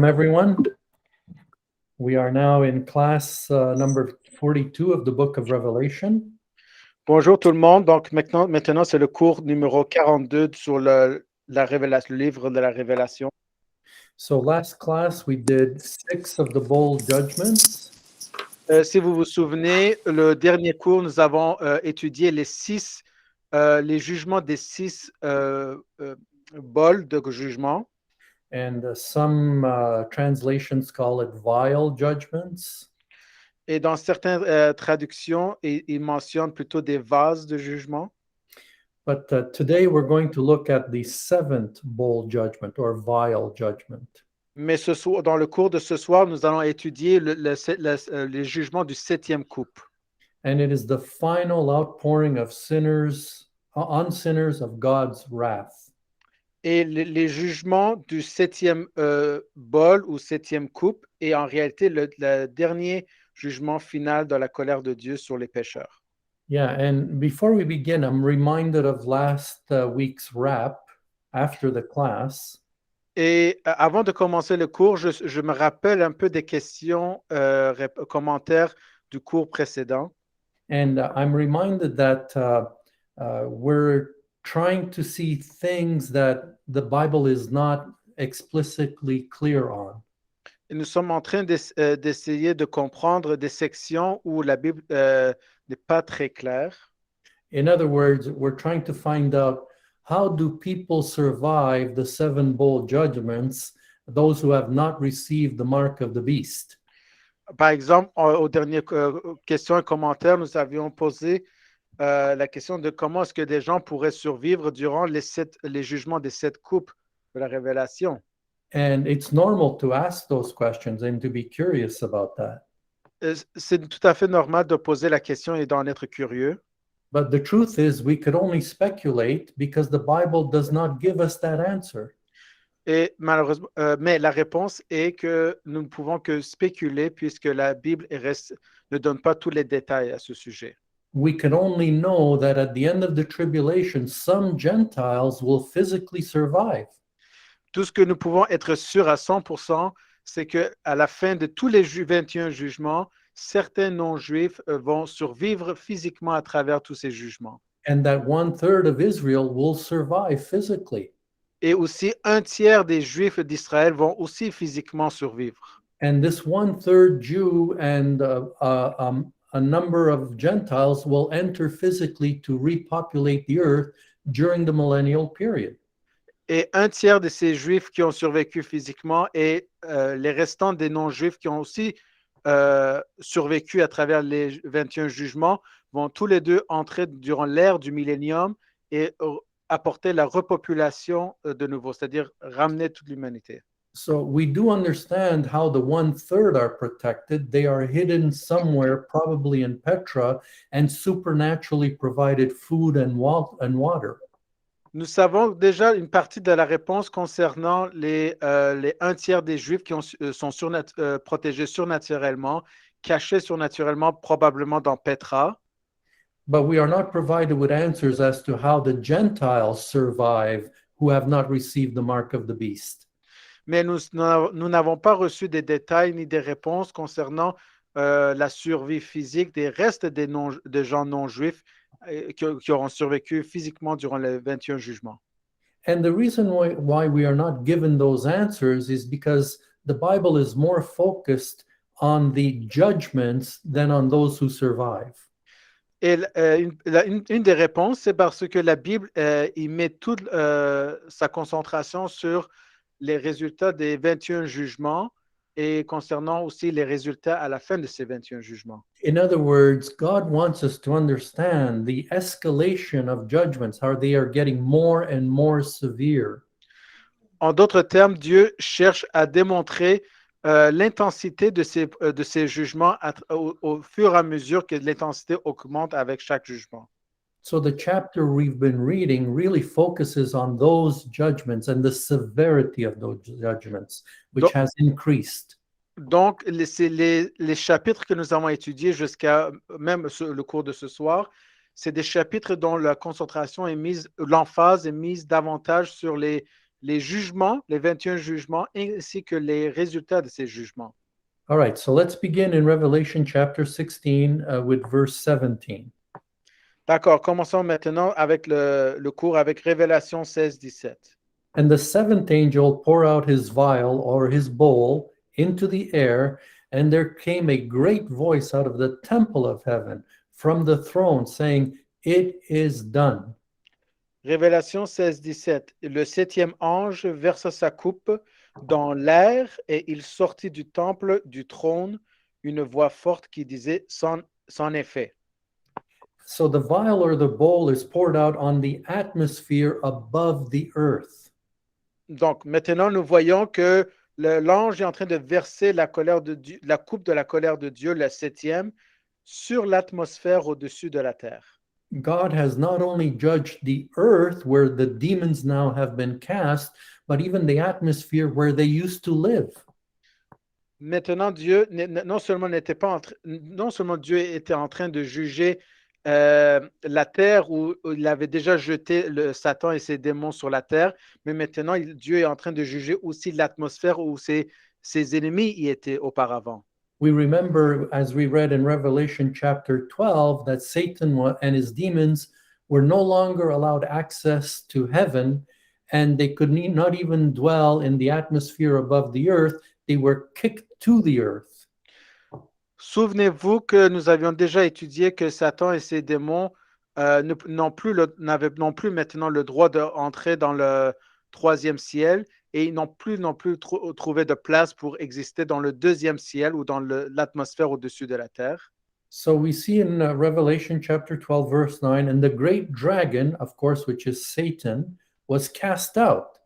Everyone. We are now in class number 42 of the book of Revelation. Bonjour tout le monde. Donc maintenant c'est le cours numéro 42 sur la révélation, le livre de la Révélation. So last class we did 6 of the bowl judgments. Si vous vous souvenez, le dernier cours, nous avons étudié les jugements des 6 bols de jugement. And some translations call it vial judgments. Et dans certaines traductions, ils mentionnent plutôt des vases de jugement. But today we're going to look at the 7th bowl judgment or vial judgment. Mais dans le cours de ce soir, nous allons étudier les jugements du 7e coupe. And it is the final outpouring of sinners on sinners of God's wrath. Et les jugements du 7e bol ou 7e coupe est en réalité le dernier jugement final de la colère de Dieu sur les pécheurs. Yeah, and before we begin, I'm reminded of last week's wrap after the class. Et avant de commencer le cours, je me rappelle un peu des questions, commentaires du cours précédent. And I'm reminded that we're trying to see things that the Bible is not explicitly clear on. Et nous sommes en train d'essayer de comprendre des sections où la Bible n'est pas très claire. In other words, we're trying to find out how do people survive the 7 bowl judgments, those who have not received the mark of the beast. Par exemple, aux dernières questions et commentaires, nous avions posé la question de comment est-ce que des gens pourraient survivre durant les jugements des 7 coupes de la Révélation. And it's normal to ask those questions and to be curious about that. C'est tout à fait normal de poser la question et d'en être curieux. But the truth is, we could only speculate because the Bible does not give us that answer. Et malheureusement, mais la réponse est que nous ne pouvons que spéculer puisque la Bible ne donne pas tous les détails à ce sujet. We can only know that at the end of the tribulation, some Gentiles will physically survive. Tout ce que nous pouvons être sûrs à 100%, c'est qu'à la fin de tous les 21 jugements, certains non-juifs vont survivre physiquement à travers tous ces jugements. And that 1/3 of Israel will survive physically. Et aussi, 1/3 des Juifs d'Israël vont aussi physiquement survivre. And this 1/3 Jew and a number of Gentiles will enter physically to repopulate the earth during the millennial period. Et 1/3 de ces Juifs qui ont survécu physiquement et les restants des non-Juifs qui ont aussi survécu à travers les 21 jugements vont tous les deux entrer durant l'ère du millénium et apporter la repopulation de nouveau, c'est-à-dire ramener toute l'humanité. So we do understand how the 1/3 are protected. They are hidden somewhere, probably in Petra, and supernaturally provided food and water. Nous savons déjà une partie de la réponse concernant les 1/3 des Juifs qui sont protégés surnaturellement, cachés surnaturellement, probablement dans Petra. But we are not provided with answers as to how the Gentiles survive who have not received the mark of the beast. Mais nous n'avons pas reçu des détails ni des réponses concernant la survie physique des restes des gens non-juifs qui auront survécu physiquement durant les 21 jugements. And the reason why we are not given those answers is because the Bible is more focused on the judgments than on those who survive. Et une des réponses, c'est parce que la Bible y met toute sa concentration sur les résultats des 21 jugements et concernant aussi les résultats à la fin de ces 21 jugements. In other words, God wants us to understand the escalation of judgments, how they are getting more and more severe. En d'autres termes, Dieu cherche à démontrer l'intensité de ces jugements au fur et à mesure que l'intensité augmente avec chaque jugement. So the chapter we've been reading really focuses on those judgments and the severity of those judgments, which has increased. Donc, les chapitres que nous avons étudiés jusqu'à même le cours de ce soir, c'est des chapitres dont la concentration est mise, l'emphase est mise davantage sur les les jugements, les 21 jugements, ainsi que les résultats de ces jugements. All right, so let's begin in Revelation chapter 16 with verse 17. D'accord, commençons maintenant avec le cours avec Révélation 16-17. And the seventh angel poured out his vial or his bowl into the air, and there came a great voice out of the temple of heaven from the throne saying, "It is done." Révélation 16-17. Le septième ange versa sa coupe dans l'air et il sortit du temple du trône une voix forte qui disait, c'en est fait. So the vial or the bowl is poured out on the atmosphere above the earth. Donc maintenant, nous voyons que l'ange est en train de verser la colère de Dieu, la coupe de la colère de Dieu, la septième, sur l'atmosphère au-dessus de la terre. God has not only judged the earth where the demons now have been cast, but even the atmosphere where they used to live. Maintenant, Dieu non seulement Dieu était en train de juger la terre où il avait déjà jeté Satan et ses démons sur la terre, mais maintenant Dieu est en train de juger aussi l'atmosphère où ses ennemis y étaient auparavant. We remember, as we read in Revelation chapter 12, that Satan and his demons were no longer allowed access to heaven, and they could not even dwell in the atmosphere above the earth. They were kicked to the earth. Souvenez-vous que nous avions déjà étudié que Satan et ses démons n'avaient non plus maintenant le droit d'entrer dans le troisième ciel et ils n'ont plus trouvé de place pour exister dans le deuxième ciel ou dans l'atmosphère au-dessus de la terre. So we see in Revelation chapter 12, verse 9, and the great dragon, of course, which is Satan, was cast out.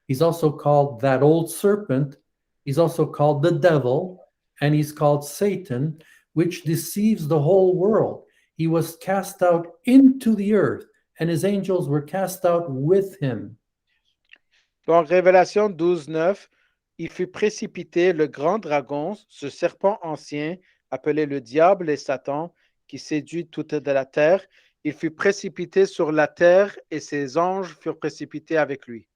He's also called that old serpent. He's also called the devil, and he's called Satan, which deceives the whole world. He was cast out into the earth, and his angels were cast out with him. Donc, Révélation 12, 9, il fut précipité le grand dragon, ce serpent ancien, appelé le diable et Satan, qui séduit toute de la terre. Il fut précipité sur la terre et ses anges furent précipités avec lui.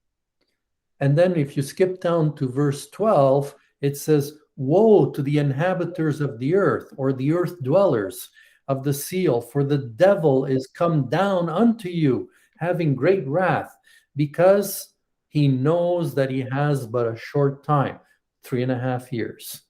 And then if you skip down to verse 12, it says, "Woe to the inhabitants of the earth, or the earth dwellers of the seal, for the devil is come down unto you, having great wrath, because he knows that he has but a short time, 3.5 years."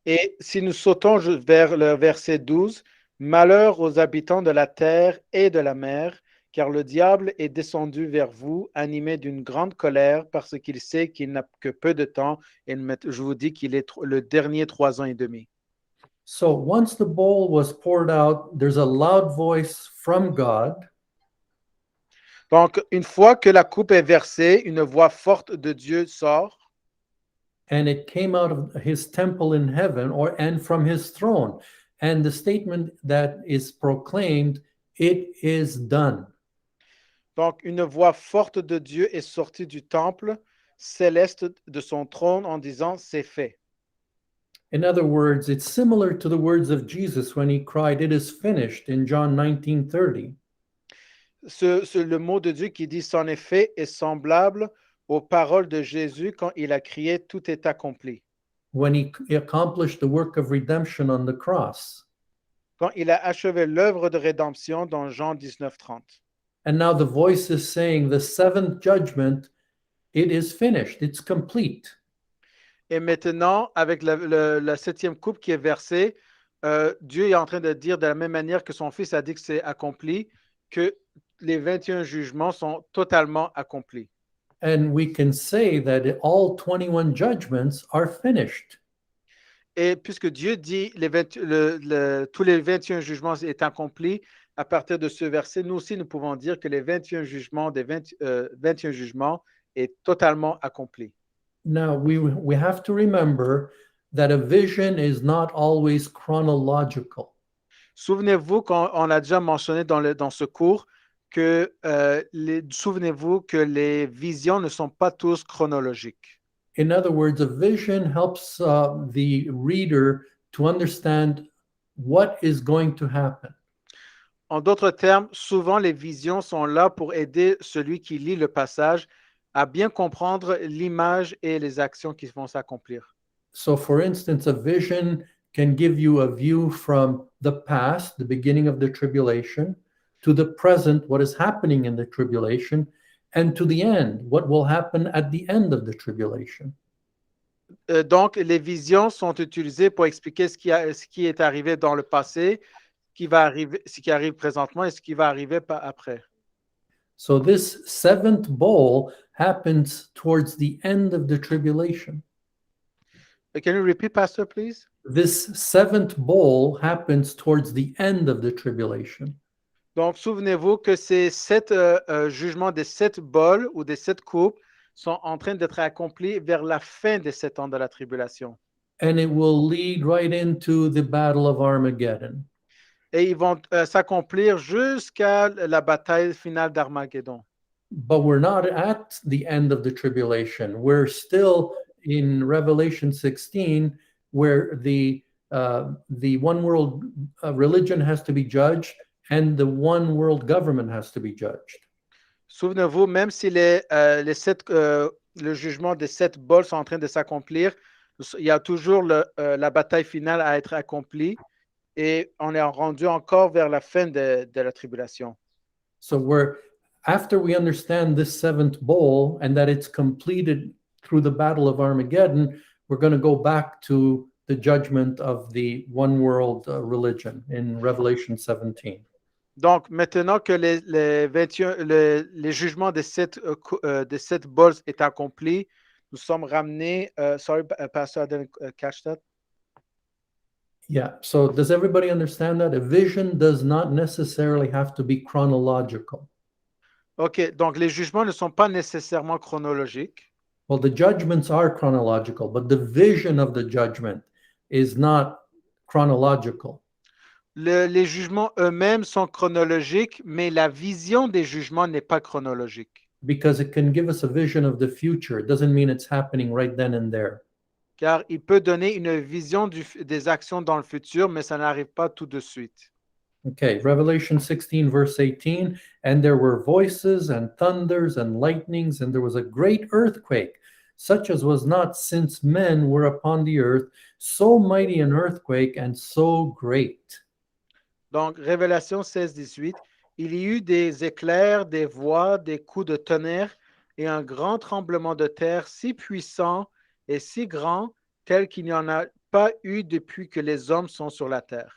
Et si nous sautons vers le verset 12, malheur aux habitants de la terre et de la mer, car le diable est descendu vers vous, animé d'une grande colère, parce qu'il sait qu'il n'a que peu de temps, et je vous dis qu'il est le dernier 3 ans et demi. So once the bowl was poured out, there's a loud voice from God. Donc, une fois que la coupe est versée, une voix forte de Dieu sort. And it came out of his temple in heaven, and from his throne. And the statement that is proclaimed, "It is done." Donc, une voix forte de Dieu est sortie du temple céleste de son trône en disant, c'est fait. In other words, it's similar to the words of Jesus when he cried, "It is finished," in John 19:30. Le mot de Dieu qui dit, c'en est fait, est semblable aux paroles de Jésus quand il a crié, tout est accompli. When he accomplished the work of redemption on the cross. Quand il a achevé l'œuvre de rédemption dans Jean 19:30. And now the voice is saying, the seventh judgment, it is finished, it's complete. Et maintenant, avec la septième coupe qui est versée, Dieu est en train de dire de la même manière que son Fils a dit que c'est accompli, que les 21 jugements sont totalement accomplis. And we can say that all 21 judgments are finished. Et puisque Dieu dit tous les 21 jugements est accomplis, à partir de ce verset, nous aussi, nous pouvons dire que les 21 jugements des 21 jugements est totalement accompli. Now, we have to remember that a vision is not always chronological. Souvenez-vous qu'on a déjà mentionné dans ce cours que souvenez-vous que les visions ne sont pas tous chronologiques. In other words, a vision helps the reader to understand what is going to happen. En d'autres termes, souvent les visions sont là pour aider celui qui lit le passage à bien comprendre l'image et les actions qui vont s'accomplir. So, for instance, a vision can give you a view from the past, the beginning of the tribulation, to the present, what is happening in the tribulation, and to the end, what will happen at the end of the tribulation. Donc, les visions sont utilisées pour expliquer ce qui est arrivé dans le passé, ce qui arrive présentement et ce qui va arriver après. So, this seventh bowl happens towards the end of the tribulation. Can you repeat, Pastor, please? This seventh bowl happens towards the end of the tribulation. Donc, souvenez-vous que ces 7 jugements des 7 bols ou des 7 coupes sont en train d'être accomplis vers la fin des 7 ans de la tribulation. And it will lead right into the Battle of Armageddon. Et ils vont s'accomplir jusqu'à la bataille finale d'Armageddon. But we're not at the end of the tribulation. We're still in Revelation 16, where the one world religion has to be judged and the one world government has to be judged. Souvenez-vous, même si le jugement des 7 bols sont en train de s'accomplir, il y a toujours la bataille finale à être accomplie et on est rendu encore vers la fin de la tribulation. So after we understand this seventh bowl and that it's completed through the Battle of Armageddon, we're going to go back to the judgment of the one world religion in Revelation 17. Donc, maintenant que les jugements des 7 bols est accompli, nous sommes ramenés. Sorry, Pastor, I didn't catch that. Yeah, so does everybody understand that? A vision does not necessarily have to be chronological. OK, donc les jugements ne sont pas nécessairement chronologiques. Well, the judgments are chronological, but the vision of the judgment is not chronological. Les jugements eux-mêmes sont chronologiques, mais la vision des jugements n'est pas chronologique. Because it can give us a vision of the future. It doesn't mean it's happening right then and there. Car il peut donner une vision des actions dans le futur, mais ça n'arrive pas tout de suite. Okay, Revelation 16, verse 18. And there were voices and thunders and lightnings, and there was a great earthquake, such as was not since men were upon the earth, so mighty an earthquake and so great. Donc, Révélation 16, 18. Il y eut des éclairs, des voix, des coups de tonnerre et un grand tremblement de terre si puissant et si grand, tel qu'il n'y en a pas eu depuis que les hommes sont sur la terre.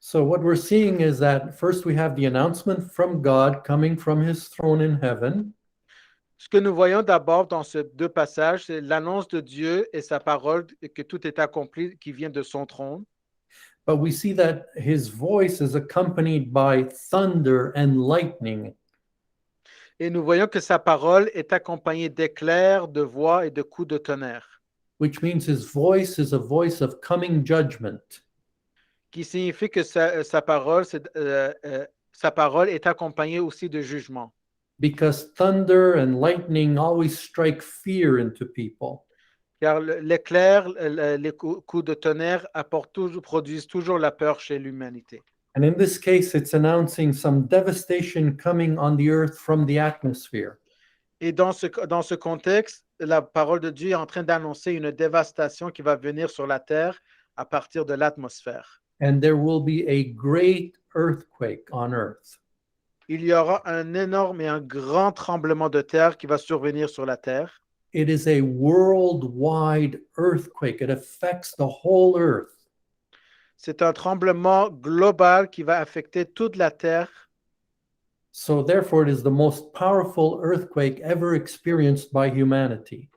So what we're seeing is that first we have the announcement from God coming from his throne in heaven. Ce que nous voyons d'abord dans ces 2 passages, c'est l'annonce de Dieu et sa parole que tout est accompli qui vient de son trône. But we see that his voice is accompanied by thunder and lightning. Et nous voyons que sa parole est accompagnée d'éclairs, de voix et de coups de tonnerre. Which means his voice is a voice of coming judgment. Qui signifie que sa parole est accompagnée aussi de jugement. Because thunder and lightning always strike fear into people. Car l'éclair, les coups de tonnerre produisent toujours la peur chez l'humanité. And in this case, it's announcing some devastation coming on the earth from the atmosphere. Et dans ce contexte, la parole de Dieu est en train d'annoncer une dévastation qui va venir sur la terre à partir de l'atmosphère. And there will be a great earthquake on earth. Il y aura un énorme et un grand tremblement de terre qui va survenir sur la terre. It is a worldwide earthquake. It affects the whole earth. C'est un tremblement global qui va affecter toute la terre. So therefore, it is the most powerful earthquake ever experienced by humanity.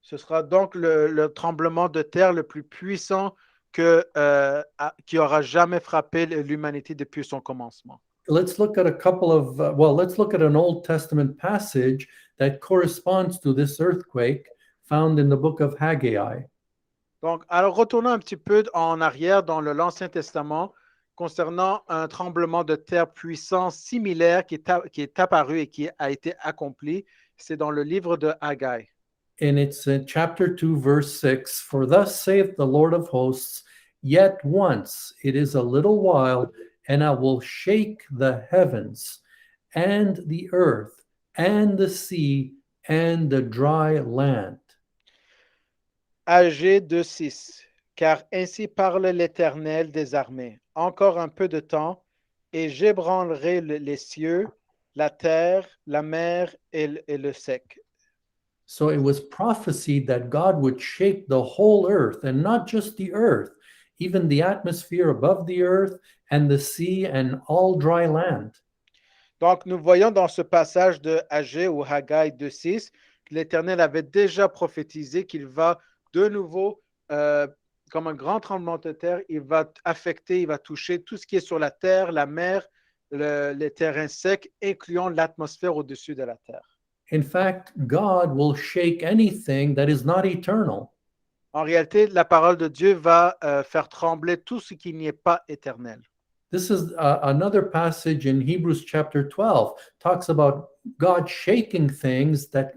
Ce sera donc le tremblement de terre le plus puissant qui aura jamais frappé l'humanité depuis son commencement. Let's look at let's look at an Old Testament passage that corresponds to this earthquake found in the book of Haggai. Donc, alors retournons un petit peu en arrière dans l'Ancien Testament concernant un tremblement de terre puissant similaire qui est apparu et qui a été accompli. C'est dans le livre de Haggai. And it's in chapter 2, verse 6. For thus saith the Lord of hosts, yet once it is a little while, and I will shake the heavens and the earth and the sea and the dry land. Ag 2:6. Car ainsi parle l'Éternel des armées. Encore un peu de temps, et j'ébranlerai les cieux, la terre, la mer et le sec. So it was prophesied that God would shake the whole earth, and not just the earth, even the atmosphere above the earth and the sea and all dry land. Donc, nous voyons dans ce passage de Agé ou Haggai 2:6 que l'Éternel avait déjà prophétisé qu'il va de nouveau, comme un grand tremblement de terre, il va affecter, il va toucher tout ce qui est sur la terre, la mer, les terrains secs, incluant l'atmosphère au-dessus de la terre. In fact, God will shake anything that is not eternal. En réalité, la parole de Dieu va faire trembler tout ce qui n'y est pas éternel. This is another passage in Hebrews chapter 12, talks about God shaking things that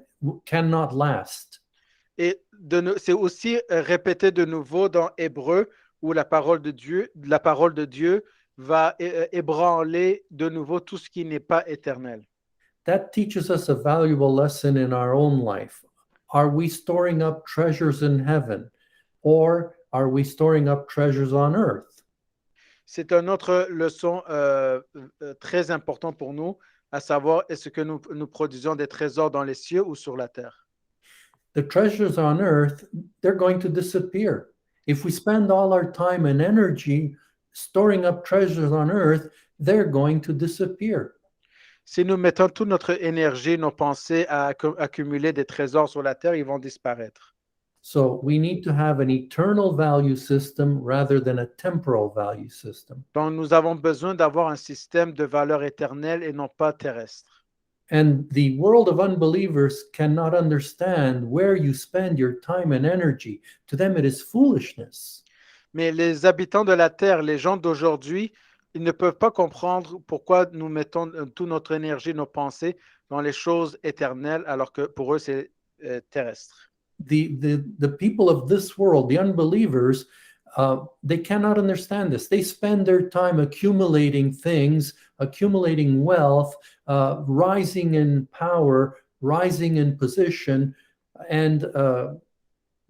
cannot last. Et c'est aussi répété de nouveau dans Hébreu, où la parole de Dieu va ébranler de nouveau tout ce qui n'est pas éternel. That teaches us a valuable lesson in our own life. Are we storing up treasures in heaven, or are we storing up treasures on earth? C'est une autre leçon très importante pour nous, à savoir, est-ce que nous produisons des trésors dans les cieux ou sur la terre? The treasures on earth, they're going to disappear. If we spend all our time and energy storing up treasures on earth, they're going to disappear. Si nous mettons toute notre énergie, nos pensées à accumuler des trésors sur la terre, ils vont disparaître. So we need to have an eternal value system rather than a temporal value system. Donc, nous avons besoin d'avoir un système de valeur éternelle et non pas terrestre. And the world of unbelievers cannot understand where you spend your time and energy. To them, it is foolishness. Mais les habitants de la terre, les gens d'aujourd'hui, ils ne peuvent pas comprendre pourquoi nous mettons toute notre énergie, nos pensées dans les choses éternelles, alors que pour eux, c'est terrestre. The people of this world, the unbelievers, they cannot understand this. They spend their time accumulating things, accumulating wealth, rising in power, rising in position, and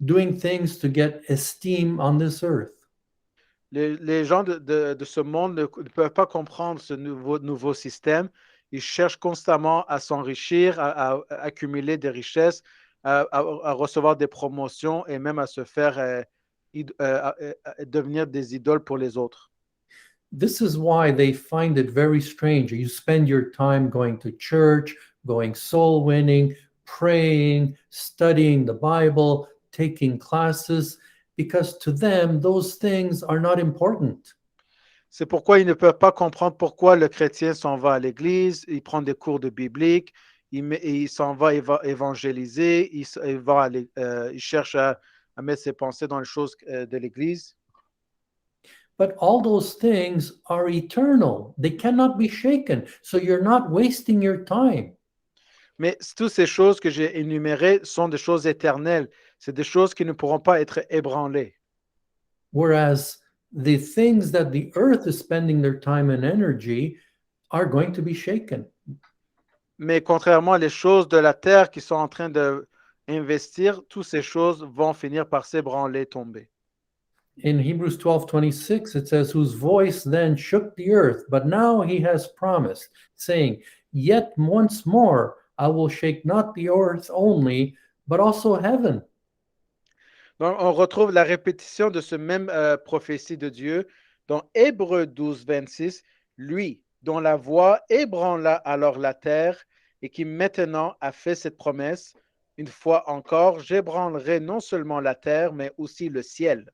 doing things to get esteem on this earth. Les gens de ce monde ne peuvent pas comprendre ce nouveau système. Ils cherchent constamment à s'enrichir, à accumuler des richesses, à recevoir des promotions et même à se faire devenir des idoles pour les autres. This is why they find it very strange. You spend your time going to church, going soul winning, praying, studying the Bible, taking classes, because to them, those things are not important. C'est pourquoi ils ne peuvent pas comprendre pourquoi le chrétien s'en va à l'église, il prend des cours de biblique, il s'en va évangéliser, il cherche à mettre ses pensées dans les choses de l'église. But all those things are eternal. They cannot be shaken. So you're not wasting your time. Mais toutes ces choses que j'ai énumérées sont des choses éternelles. C'est des choses qui ne pourront pas être ébranlées. Whereas the things that the earth is spending their time and energy are going to be shaken. Mais contrairement aux choses de la terre qui sont en train d'investir, toutes ces choses vont finir par s'ébranler, tomber. In Hebrews 12:26, it says, whose voice then shook the earth, but now he has promised, saying, yet once more I will shake not the earth only, but also heaven. Donc, on retrouve la répétition de ce même prophétie de Dieu dans Hébreux 12:26, lui, dont la voix ébranla alors la terre et qui maintenant a fait cette promesse, une fois encore, j'ébranlerai non seulement la terre, mais aussi le ciel.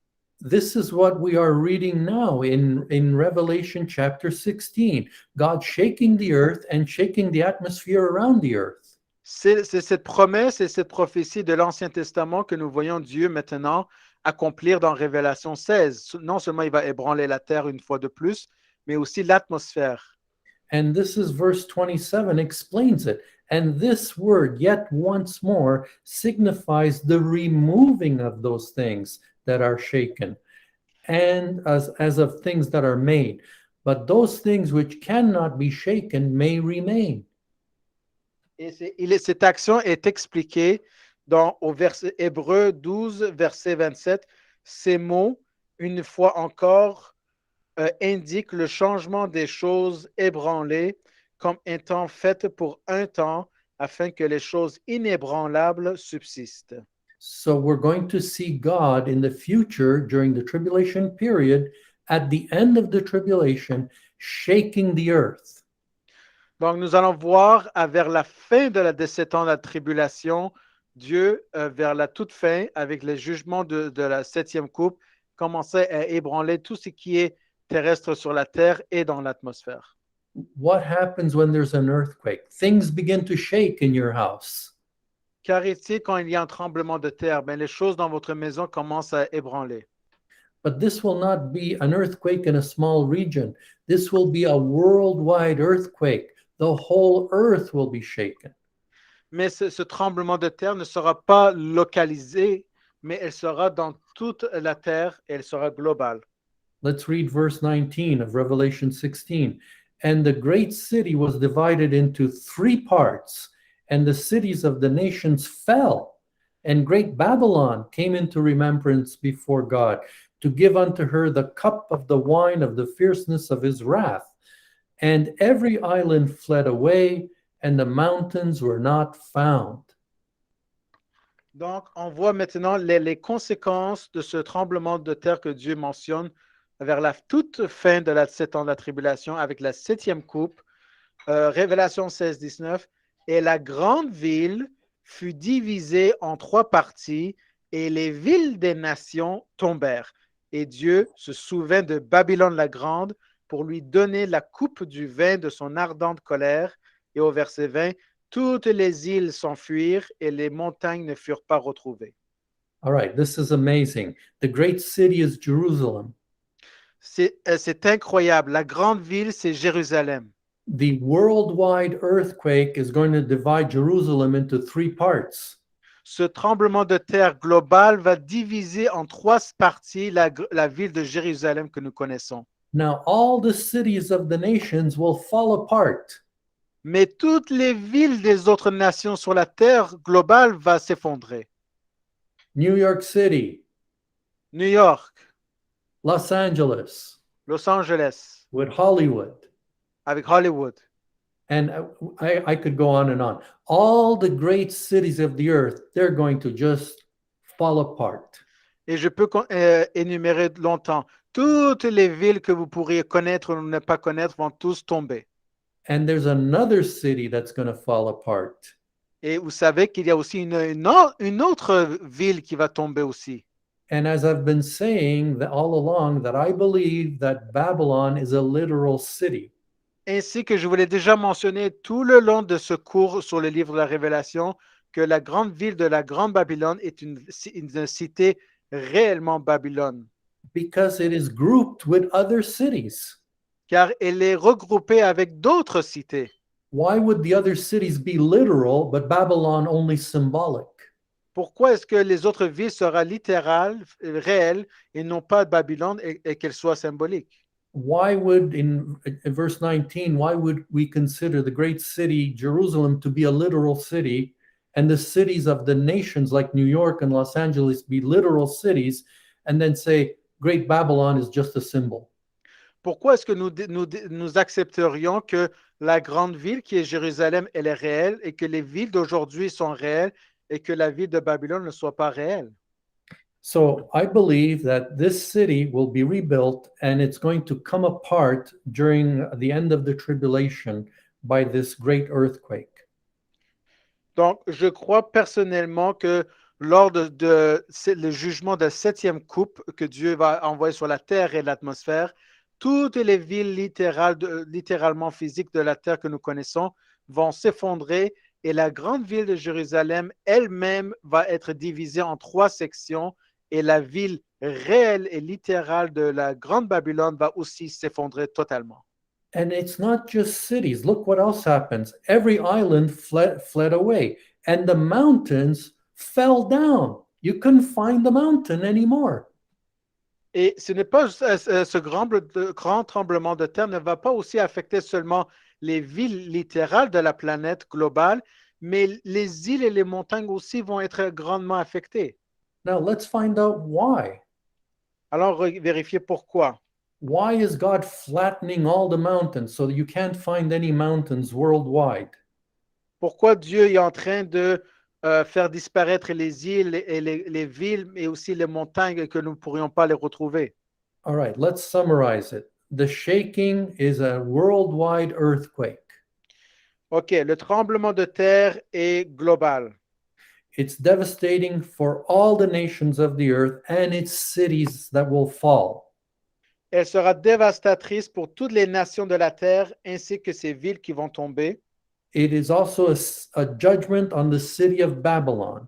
This is what we are reading now in Revelation chapter 16. God shaking the earth and shaking the atmosphere around the earth. C'est cette promesse et cette prophétie de l'Ancien Testament que nous voyons Dieu maintenant accomplir dans Révélation 16. Non seulement il va ébranler la terre une fois de plus, mais aussi l'atmosphère. And this is verse 27 explains it. And this word, yet once more, signifies the removing of those things that are shaken, and as of things that are made. But those things which cannot be shaken may remain. Et cette action est expliquée au verset Hébreu 12, verset 27. Ces mots, une fois encore, indiquent le changement des choses ébranlées comme étant faites pour un temps, afin que les choses inébranlables subsistent. So we're going to see God in the future during the tribulation period, at the end of the tribulation, shaking the earth. Donc, nous allons voir vers la fin de ces temps de la tribulation, Dieu, vers la toute fin, avec les jugements de la septième coupe, commençait à ébranler tout ce qui est terrestre sur la terre et dans l'atmosphère. What happens when there's an earthquake? Things begin to shake in your house. Qu'arrive-t-il quand il y a un tremblement de terre? Ben, les choses dans votre maison commencent à ébranler. But this will not be an earthquake in a small region. This will be a worldwide earthquake. The whole earth will be shaken. Mais ce tremblement de terre ne sera pas localisé, mais elle sera dans toute la terre et elle sera globale. Let's read verse 19 of Revelation 16. And the great city was divided into 3 parts, and the cities of the nations fell. And great Babylon came into remembrance before God, to give unto her the cup of the wine of the fierceness of his wrath. And every island fled away, and the mountains were not found. Donc, on voit maintenant les conséquences de ce tremblement de terre que Dieu mentionne vers la toute fin de la 7 ans de la tribulation avec la septième coupe, Révélation 16, 19. Et la grande ville fut divisée en 3 parties et les villes des nations tombèrent. Et Dieu se souvint de Babylone la grande pour lui donner la coupe du vin de son ardente colère. Et au verset 20, toutes les îles s'enfuirent et les montagnes ne furent pas retrouvées. All right, this is amazing. The great city is Jerusalem. C'est incroyable. La grande ville, c'est Jérusalem. The worldwide earthquake is going to divide Jerusalem into 3 parts. Ce tremblement de terre global va diviser en 3 parties la ville de Jérusalem que nous connaissons. Now, all the cities of the nations will fall apart. Mais toutes les villes des autres nations sur la terre globale vont s'effondrer. New York City, New York, Los Angeles, Los Angeles, with Hollywood. avec Hollywood. And I could go on and on. All the great cities of the earth, they're going to just fall apart. Et je peux énumérer longtemps. Toutes les villes que vous pourriez connaître ou ne pas connaître vont tous tomber. And there's another city that's going to fall apart. Et vous savez qu'il y a aussi une autre ville qui va tomber aussi. And as I've been saying all along, that I believe that Babylon is a literal city. Ainsi que je vous l'ai déjà mentionné tout le long de ce cours sur le livre de la Révélation, que la grande ville de la Grande Babylone est une cité réellement Babylone. Because it is grouped with other cities. Car elle est regroupée avec d'autres cités. Why would the other cities be literal, but Babylon only symbolic? Pourquoi est-ce que les autres villes seraient littérales, réelles, et non pas Babylone, et qu'elles soient symboliques? Why would, in verse 19, why would we consider the great city, Jerusalem, to be a literal city, and the cities of the nations like New York and Los Angeles be literal cities, and then say, Great Babylon is just a symbol? Pourquoi est-ce que nous accepterions que la grande ville qui est Jérusalem, elle est réelle, et que les villes d'aujourd'hui sont réelles, et que la ville de Babylone ne soit pas réelle? So I believe that this city will be rebuilt and it's going to come apart during the end of the tribulation by this great earthquake. Donc, je crois personnellement que lors le jugement de la septième coupe que Dieu va envoyer sur la terre et l'atmosphère, toutes les villes littéralement physiques de la terre que nous connaissons vont s'effondrer et la grande ville de Jérusalem elle-même va être divisée en 3 sections et la ville réelle et littérale de la grande Babylone va aussi s'effondrer totalement. And it's not just cities. Look what else happens. Every island fled away, and the mountains fell down. You couldn't find the mountain anymore. Et ce n'est pas ce grand tremblement de terre ne va pas aussi affecter seulement les villes littérales de la planète globale, mais les îles et les montagnes aussi vont être grandement affectées. Now let's find out why. Alors, vérifier pourquoi. Why is God flattening all the mountains so that you can't find any mountains worldwide? Pourquoi Dieu est en train de faire disparaître les îles et les villes, mais aussi les montagnes et que nous ne pourrions pas les retrouver. All right, let's summarize it. The shaking is a worldwide earthquake. OK, le tremblement de terre est global. It's devastating for all the nations of the earth and its cities that will fall. Elle sera dévastatrice pour toutes les nations de la terre ainsi que ces villes qui vont tomber. It is also a judgment on the city of Babylon.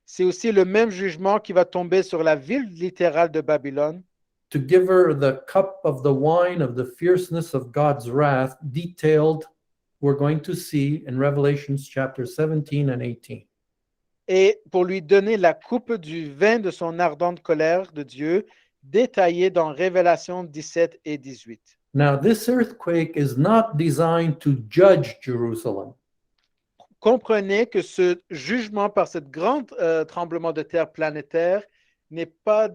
C'est aussi le même jugement qui va tomber sur la ville littérale de Babylone To give her the cup of the wine of the fierceness of God's wrath, detailed, we're going to see in Revelations chapter 17 and 18. et pour lui donner la coupe du vin de son ardente colère de Dieu, détaillée dans Révélation 17 et 18. Now, this earthquake is not designed to judge Jerusalem. Comprenez que ce jugement par ce grand tremblement de terre planétaire n'est pas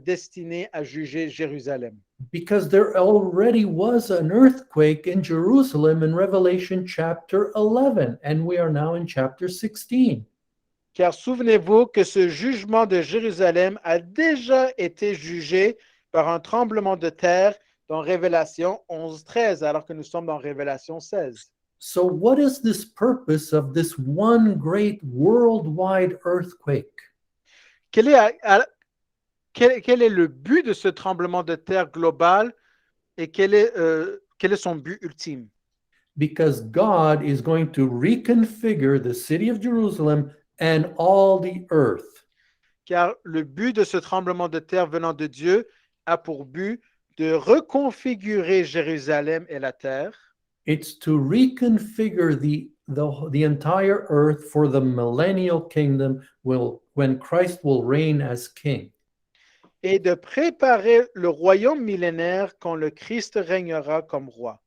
destiné à juger Jérusalem. Because there already was an earthquake in Jerusalem in Revelation chapter 11, and we are now in chapter 16. Car souvenez-vous que ce jugement de Jérusalem a déjà été jugé par un tremblement de terre dans Révélation 11-13, alors que nous sommes dans Révélation 16. So, what is this purpose of this one great worldwide earthquake? Quel est le but de ce tremblement de terre global et quel est son but ultime? Because God is going to reconfigure the city of Jerusalem and all the earth. Car le but de ce tremblement de terre venant de Dieu a pour but de reconfigurer Jérusalem et la terre. It's to reconfigure the entire earth for the millennial kingdom when Christ will reign as king. Et de préparer le royaume millénaire quand le Christ régnera comme roi.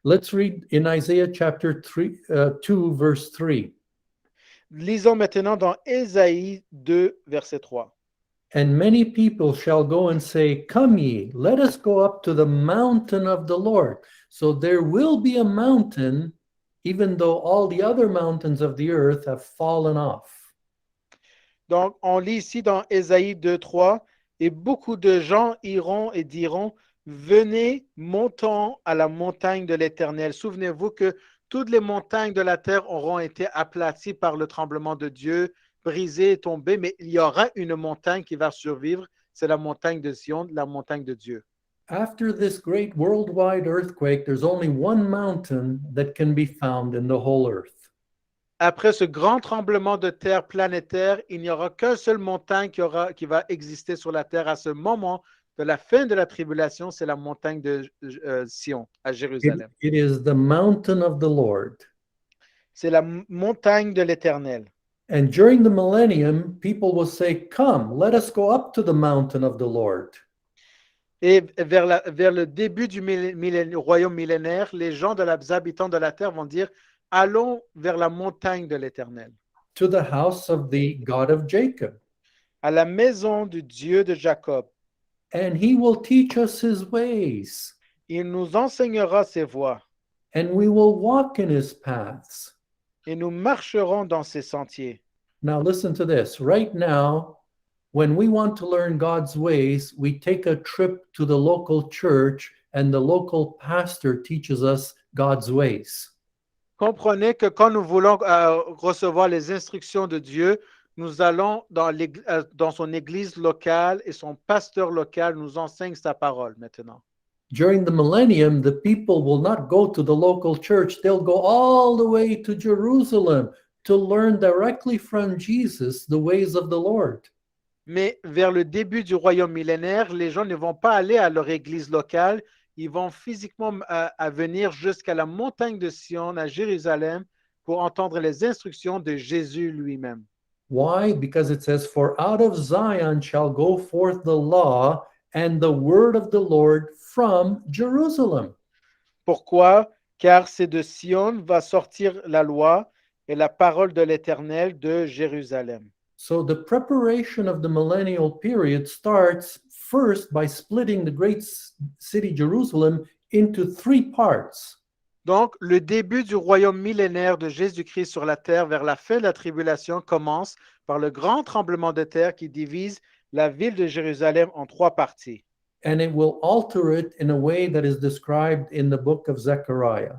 Let's read in Isaiah chapter 2, verse 3. Lisons maintenant dans Ésaïe 2, verset 3. And many people shall go and say, Come ye, let us go up to the mountain of the Lord. So there will be a mountain, even though all the other mountains of the earth have fallen off. Donc, on lit ici dans Ésaïe 2, 3, et beaucoup de gens iront et diront, venez, montons à la montagne de l'Éternel. Souvenez-vous que toutes les montagnes de la terre auront été aplaties par le tremblement de Dieu, brisées et tombées, mais il y aura une montagne qui va survivre, c'est la montagne de Sion, la montagne de Dieu. After this great worldwide earthquake, there's only one mountain that can be found in the whole earth. Après ce grand tremblement de terre planétaire, il n'y aura qu'une seule montagne qui va exister sur la terre à ce moment de la fin de la tribulation, c'est la montagne de Sion, à Jérusalem. It is the mountain of the Lord. C'est la montagne de l'Éternel. And during the millennium, people will say, Come, let us go up to the mountain of the Lord. Et vers le début du royaume millénaire, les gens les habitants de la terre vont dire, allons vers la montagne de l'Éternel, To the house of the God of Jacob. à la maison du Dieu de Jacob. And he will teach us his ways, Il nous enseignera ses voies and we will walk in his paths. et nous marcherons dans ses sentiers. Now, listen to this. Right now, when we want to learn God's ways, we take a trip to the local church, and the local pastor teaches us God's ways. Comprenez que quand nous voulons recevoir les instructions de Dieu, nous allons dans son église locale et son pasteur local nous enseigne sa parole maintenant. During the millennium, the people will not go to the local church. They'll go all the way to Jerusalem to learn directly from Jesus the ways of the Lord. Mais vers le début du royaume millénaire, les gens ne vont pas aller à leur église locale, ils vont physiquement venir jusqu'à la montagne de Sion, à Jérusalem, pour entendre les instructions de Jésus lui-même. Why? Because it says, For out of Zion shall go forth the law and the word of the Lord from Jerusalem. Pourquoi? Car c'est de Sion va sortir la loi et la parole de l'Éternel de Jérusalem. So the preparation of the millennial period starts first by splitting the great city Jerusalem into three parts. Donc, le début du royaume millénaire de Jésus-Christ sur la terre vers la fin de la tribulation commence par le grand tremblement de terre qui divise la ville de Jérusalem en trois parties. And it will alter it in a way that is described in the book of Zechariah.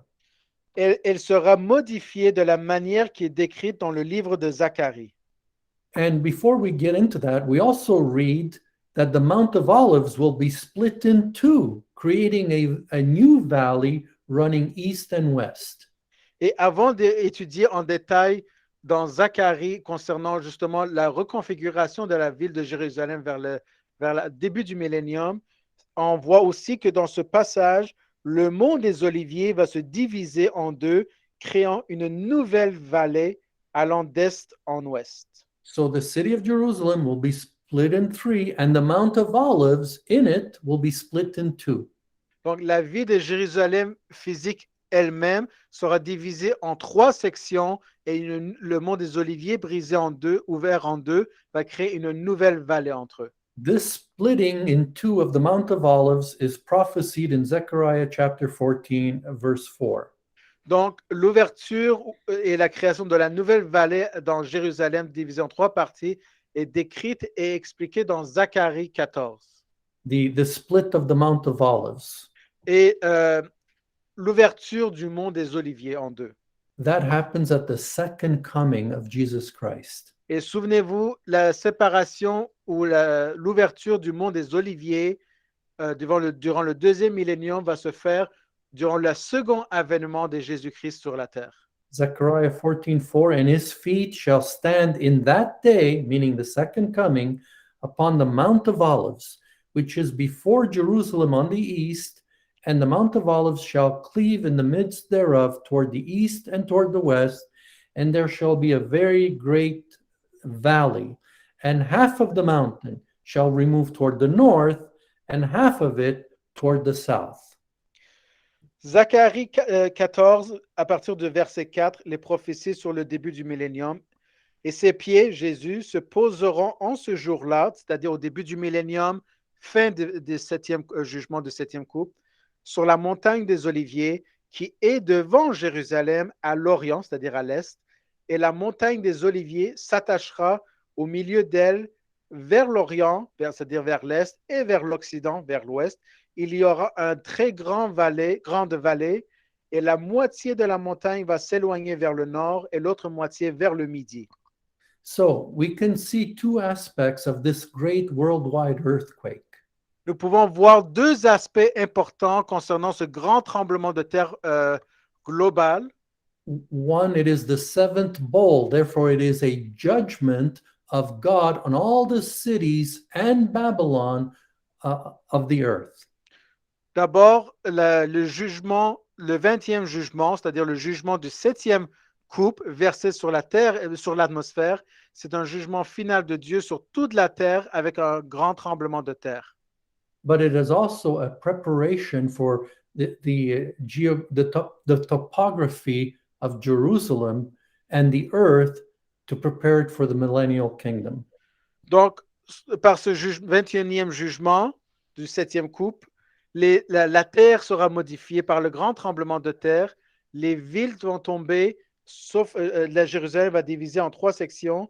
Elle sera modifiée de la manière qui est décrite dans le livre de Zacharie. And before we get into that, we also read that the Mount of Olives will be split in two, creating a new valley running east and west. Et avant d'étudier en détail dans Zacharie concernant justement la reconfiguration de la ville de Jérusalem vers le début du millénium, on voit aussi que dans ce passage, le mont des Oliviers va se diviser en deux, créant une nouvelle vallée allant d'est en ouest. So the city of Jerusalem will be split in three, and the Mount of Olives in it will be split in two. Donc, la ville de Jérusalem physique elle-même sera divisée en trois sections et le mont des Oliviers brisé en deux, ouvert en deux, va créer une nouvelle vallée entre eux. This splitting in two of the Mount of Olives is prophesied in Zechariah chapter 14, verse 4. Donc, l'ouverture et la création de la nouvelle vallée dans Jérusalem, divisée en trois parties, est décrite et expliquée dans Zacharie 14. The split of the Mount of Olives. Et l'ouverture du mont des Oliviers en deux. That happens at the second coming of Jesus Christ. Et souvenez-vous, la séparation ou l'ouverture du mont des Oliviers durant le deuxième millénium va se faire durant le second avènement de Jésus-Christ sur la terre. Zechariah 14:4, and his feet shall stand in that day, meaning the second coming, upon the Mount of Olives, which is before Jerusalem on the east, and the Mount of Olives shall cleave in the midst thereof toward the east and toward the west, and there shall be a very great valley, and half of the mountain shall remove toward the north, and half of it toward the south. Zacharie 14, à partir du verset 4, les prophéties sur le début du millénium. Et ses pieds, Jésus, se poseront en ce jour-là, c'est-à-dire au début du millénium, fin du septième jugement de septième coupe, sur la montagne des Oliviers, qui est devant Jérusalem à l'orient, c'est-à-dire à l'est, et la montagne des Oliviers s'attachera au milieu d'elle vers l'orient, c'est-à-dire vers l'est, et vers l'occident, vers l'ouest. Il y aura un très grande vallée, et la moitié de la montagne va s'éloigner vers le nord et l'autre moitié vers le midi. So we can see two aspects of this great worldwide earthquake. Nous pouvons voir deux aspects importants concernant ce grand tremblement de terre global. One, it is the seventh bowl, therefore it is a judgment of God on all the cities and Babylon of the earth. D'abord, le jugement, le 20e jugement, c'est-à-dire le jugement du 7e coupe versé sur la terre et sur l'atmosphère, c'est un jugement final de Dieu sur toute la terre avec un grand tremblement de terre. But it is also a preparation for the topography of Jerusalem and the earth to prepare it for the millennial kingdom. Donc, par ce 21e jugement du 7e coupe, la terre sera modifiée par le grand tremblement de terre. Les villes vont tomber, sauf la Jérusalem va diviser en trois sections,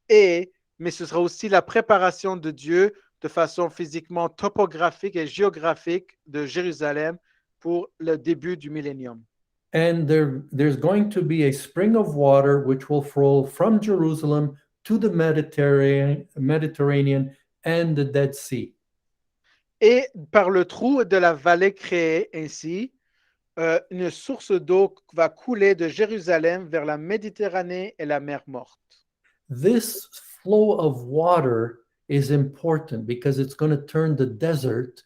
mais ce sera aussi la préparation de Dieu de façon physiquement topographique et géographique de Jérusalem pour le début du millénium. And there's going to be a spring of water which will flow from Jerusalem to the Mediterranean and the Dead Sea. Et par le trou de la vallée créée ainsi, une source d'eau va couler de Jérusalem vers la Méditerranée et la mer Morte. This flow of water is important because it's going to turn the desert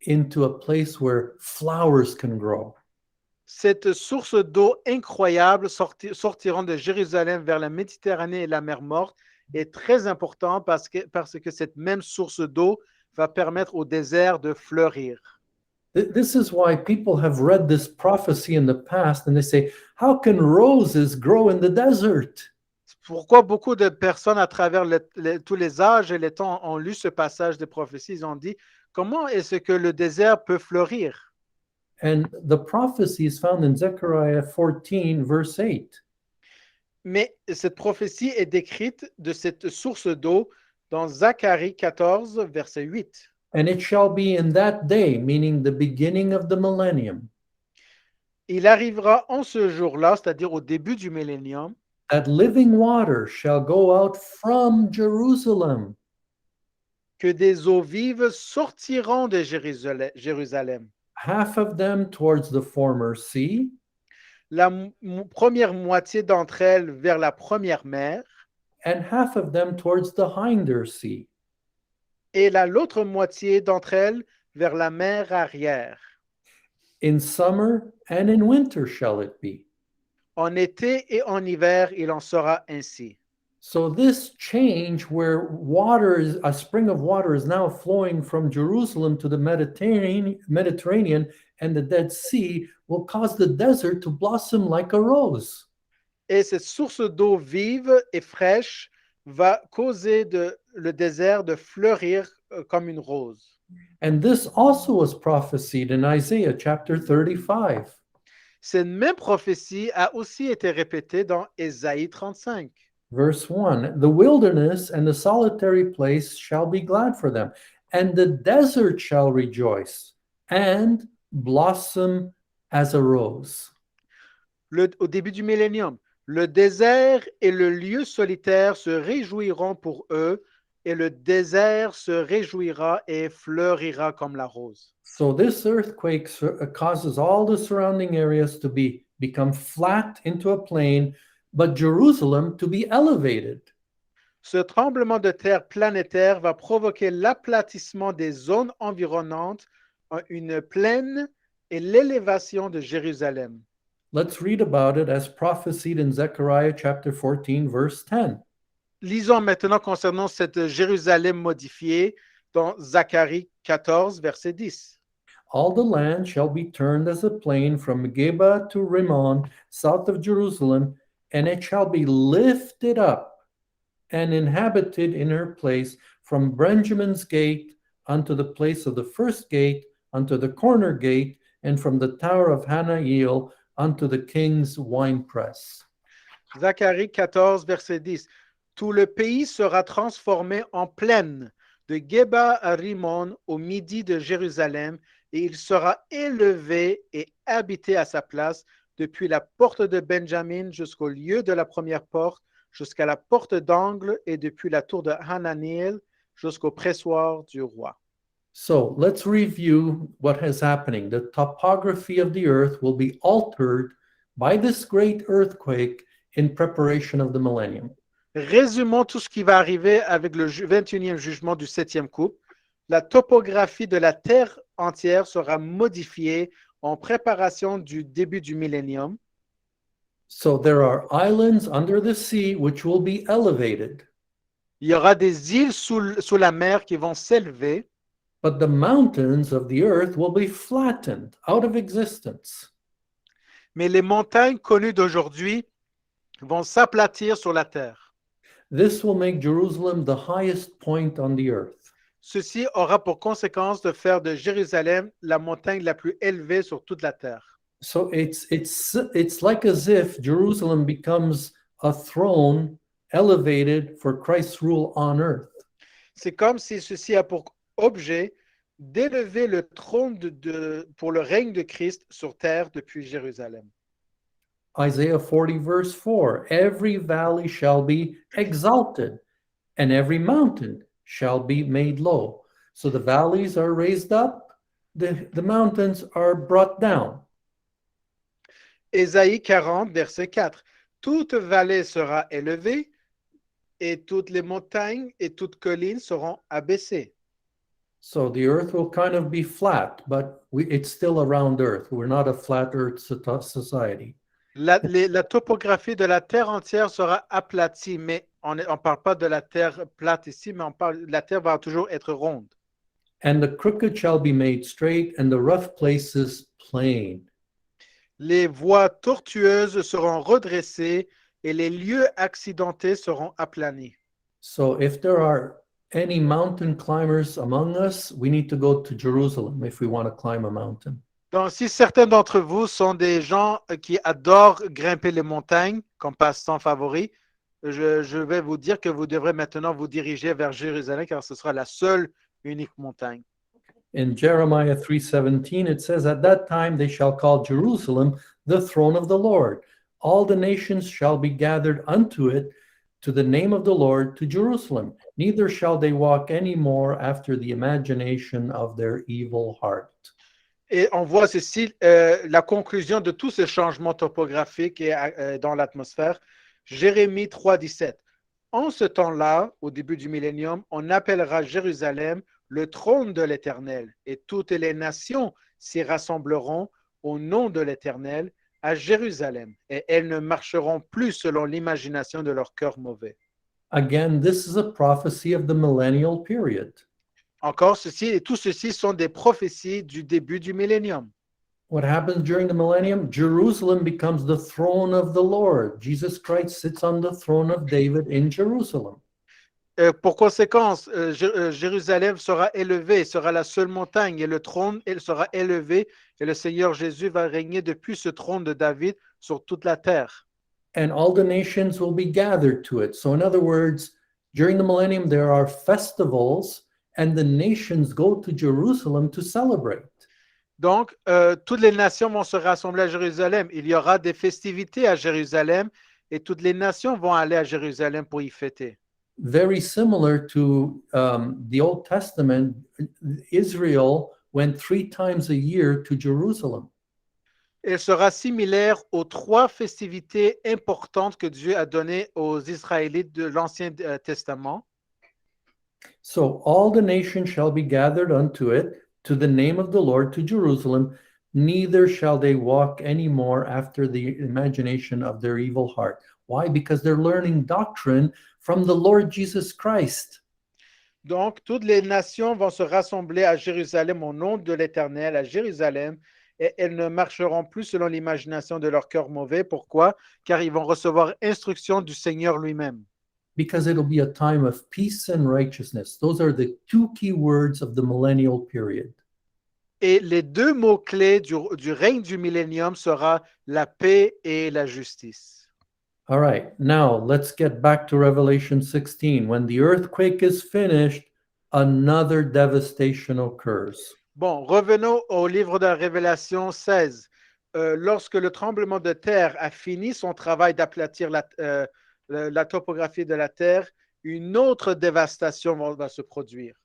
into a place where flowers can grow. Cette source d'eau incroyable sortiront de Jérusalem vers la Méditerranée et la mer Morte est très important parce que cette même source d'eau va permettre au désert de fleurir. This is why people have read this prophecy in the past and they say, how can roses grow in the desert? Pourquoi beaucoup de personnes à travers tous les âges et les temps ont lu ce passage de prophétie, ils ont dit, comment est-ce que le désert peut fleurir? And the prophecy is found in Zechariah 14, verse 8. Mais cette prophétie est décrite de cette source d'eau dans Zacharie 14, verset 8. And it shall be in that day, meaning the beginning of the millennium, Il arrivera en ce jour-là, c'est-à-dire au début du millénium, that living water shall go out from Jerusalem, que des eaux vives sortiront de Jérusalem. half of them towards the former sea, La première moitié d'entre elles vers la première mer and half of them towards the hinder sea. et l'autre moitié d'entre elles vers la mer arrière. In summer and in winter shall it be. En été et en hiver, il en sera ainsi. So this change where a spring of water is now flowing from Jerusalem to the Mediterranean and the Dead Sea will cause the desert to blossom like a rose. Et cette source d'eau vive et fraîche va causer le désert de fleurir comme une rose. And this also was prophesied in Isaiah chapter 35. Cette même prophétie a aussi été répétée dans Ésaïe 35. Verse 1, the wilderness and the solitary place shall be glad for them, and the desert shall rejoice and blossom as a rose. Au début du millénium, le désert et le lieu solitaire se réjouiront pour eux, et le désert se réjouira et fleurira comme la rose. So this earthquake causes all the surrounding areas to become flat into a plain, but Jerusalem to be elevated. Ce tremblement de terre planétaire va provoquer l'aplatissement des zones environnantes, une plaine et l'élévation de Jérusalem. Let's read about it as prophesied in Zechariah chapter 14, verse 10. Lisons maintenant concernant cette Jérusalem modifiée dans Zacharie 14, verset 10. All the land shall be turned as a plain from Geba to Rimmon, south of Jerusalem, and it shall be lifted up and inhabited in her place from Benjamin's gate unto the place of the first gate, unto the corner gate, and from the tower of Hanael unto the king's winepress. Zacharie 14, verset 10. Tout le pays sera transformé en plaine, de Geba à Rimon, au midi de Jérusalem, et il sera élevé et habité à sa place, depuis la porte de Benjamin jusqu'au lieu de la première porte, jusqu'à la porte d'angle, et depuis la tour de Hananiel jusqu'au pressoir du roi. So let's review what is happening. The topography of the earth will be altered by this great earthquake in preparation of the millennium. Résumons tout ce qui va arriver avec le 21e jugement du 7e couple. La topographie de la terre entière sera modifiée en préparation du début du millénium. So there are islands under the sea which will be elevated, Il y aura des îles sous la mer qui vont s'élever, but the mountains of the earth will be flattened out of existence. mais les montagnes connues d'aujourd'hui vont s'aplatir sur la terre. This will make Jerusalem the highest point on the earth. Ceci aura pour conséquence de faire de Jérusalem la montagne la plus élevée sur toute la terre. So it's like as if Jerusalem becomes a throne elevated for Christ's rule on earth. C'est comme si ceci a pour objet d'élever le trône pour le règne de Christ sur terre depuis Jérusalem. Isaiah 40, verse 4, every valley shall be exalted, and every mountain shall be made low. So the valleys are raised up, the mountains are brought down. Ésaïe 40, verset 4. Toute vallée sera élevée, et toutes les montagnes et toutes collines seront abaissées. So the earth will kind of be flat, but it's still a round earth. We're not a flat earth society. La topographie de la terre entière sera aplatie, mais on ne parle pas de la terre plate ici, mais la terre va toujours être ronde. And the crooked shall be made straight, and the rough places plain. Les voies tortueuses seront redressées et les lieux accidentés seront aplanis. So if there are any mountain climbers among us, we need to go to Jerusalem if we want to climb a mountain. Donc, si certains d'entre vous sont des gens qui adorent grimper les montagnes comme passe-temps favori, je vais vous dire que vous devrez maintenant vous diriger vers Jérusalem car ce sera la seule, unique montagne. In Jeremiah 3:17, it says, "At that time they shall call Jerusalem the throne of the Lord. All the nations shall be gathered unto it, to the name of the Lord, to Jerusalem. Neither shall they walk any more after the imagination of their evil heart." Et on voit ceci, la conclusion de tous ces changements topographiques et dans l'atmosphère. Jérémie 3,17. En ce temps-là, au début du millénium, on appellera Jérusalem le trône de l'Éternel, et toutes les nations s'y rassembleront au nom de l'Éternel à Jérusalem, et elles ne marcheront plus selon l'imagination de leur cœur mauvais. Again, this is a prophecy of the millennial period. Encore ceci, et tout ceci sont des prophéties du début du millénium. What happens during the millennium? Jerusalem becomes the throne of the Lord. Jesus Christ sits on the throne of David in Jerusalem. Pour conséquence, Jérusalem sera élevée, sera la seule montagne, et le trône elle sera élevé, et le Seigneur Jésus va régner depuis ce trône de David sur toute la terre. And all the nations will be gathered to it. So in other words, during the millennium, there are festivals, and the nations go to Jerusalem to celebrate. Donc, toutes les nations vont se rassembler à Jérusalem. Il y aura des festivités à Jérusalem, et toutes les nations vont aller à Jérusalem pour y fêter. Very similar to the Old Testament, Israel went 3 times a year to Jerusalem. Elle sera similaire aux 3 festivités importantes que Dieu a données aux Israélites de l'Ancien Testament. So all the nations shall be gathered unto it, to the name of the Lord, to Jerusalem. Neither shall they walk any more after the imagination of their evil heart. Why? Because they're learning doctrine from the Lord Jesus Christ. Donc, toutes les nations vont se rassembler à Jérusalem au nom de l'Éternel, à Jérusalem, et elles ne marcheront plus selon l'imagination de leur cœur mauvais. Pourquoi? Car ils vont recevoir instruction du Seigneur lui-même. Because it'll be a time of peace and righteousness. Those are the 2 key words of the millennial period. Et les 2 mots-clés du règne du millénium sera la paix et la justice. All right, now let's get back to Revelation 16. When the earthquake is finished, another devastation occurs. Bon, revenons au livre de la Révélation 16. Lorsque le tremblement de terre a fini son travail d'aplatir la topographie de la terre, une autre dévastation va se produire.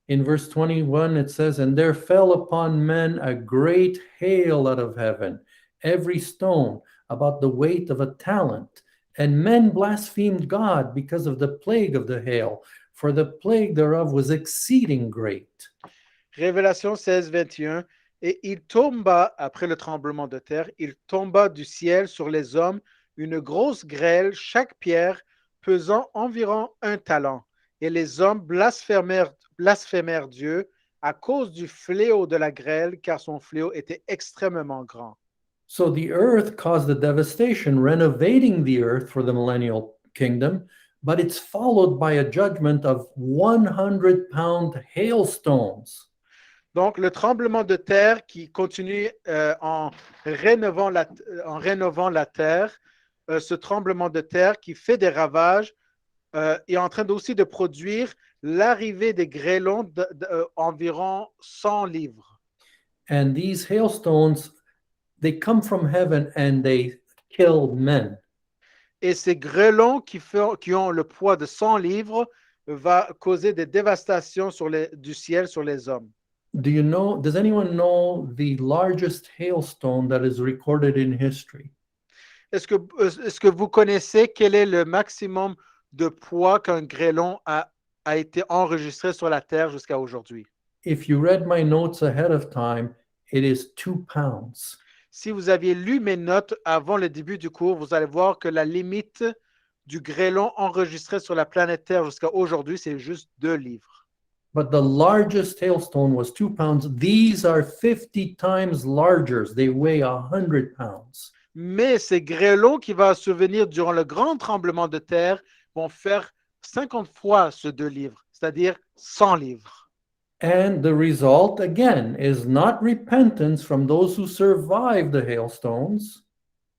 In verse 21, it says, "And there fell upon men a great hail out of heaven, every stone about the weight of a talent. And men blasphemed God because of the plague of the hail, for the plague thereof was exceeding great." Révélation 16, 21. Et il tomba, après le tremblement de terre, il tomba du ciel sur les hommes une grosse grêle, chaque pierre pesant environ 1 talent. Et les hommes blasphémèrent Dieu à cause du fléau de la grêle, car son fléau était extrêmement grand. So the earth caused the devastation, renovating the earth for the millennial kingdom, but it's followed by a judgment of 100-pound hailstones. Donc, le tremblement de terre qui continue en rénovant la terre, ce tremblement de terre qui fait des ravages est en train aussi de produire l'arrivée des grêlons d'environ 100 livres. And these hailstones, they come from heaven and they kill men. Et ces grêlons qui ont le poids de 100 livres va causer des dévastations du ciel sur les hommes. Does anyone know the largest hailstone that is recorded in history? Est-ce que vous connaissez quel est le maximum de poids qu'un grêlon a été enregistré sur la Terre jusqu'à aujourd'hui? If you read my notes ahead of time, it is 2 pounds. Si vous aviez lu mes notes avant le début du cours, vous allez voir que la limite du grêlon enregistré sur la planète Terre jusqu'à aujourd'hui, c'est juste 2 livres. But the largest hailstone was 2 pounds. These are 50 times larger. They weigh 100 pounds. Mais ces grêlons qui vont survenir durant le grand tremblement de terre vont faire 50 fois ce 2 livres, c'est-à-dire 100 livres. And the result, again, is not repentance from those who survive the hailstones,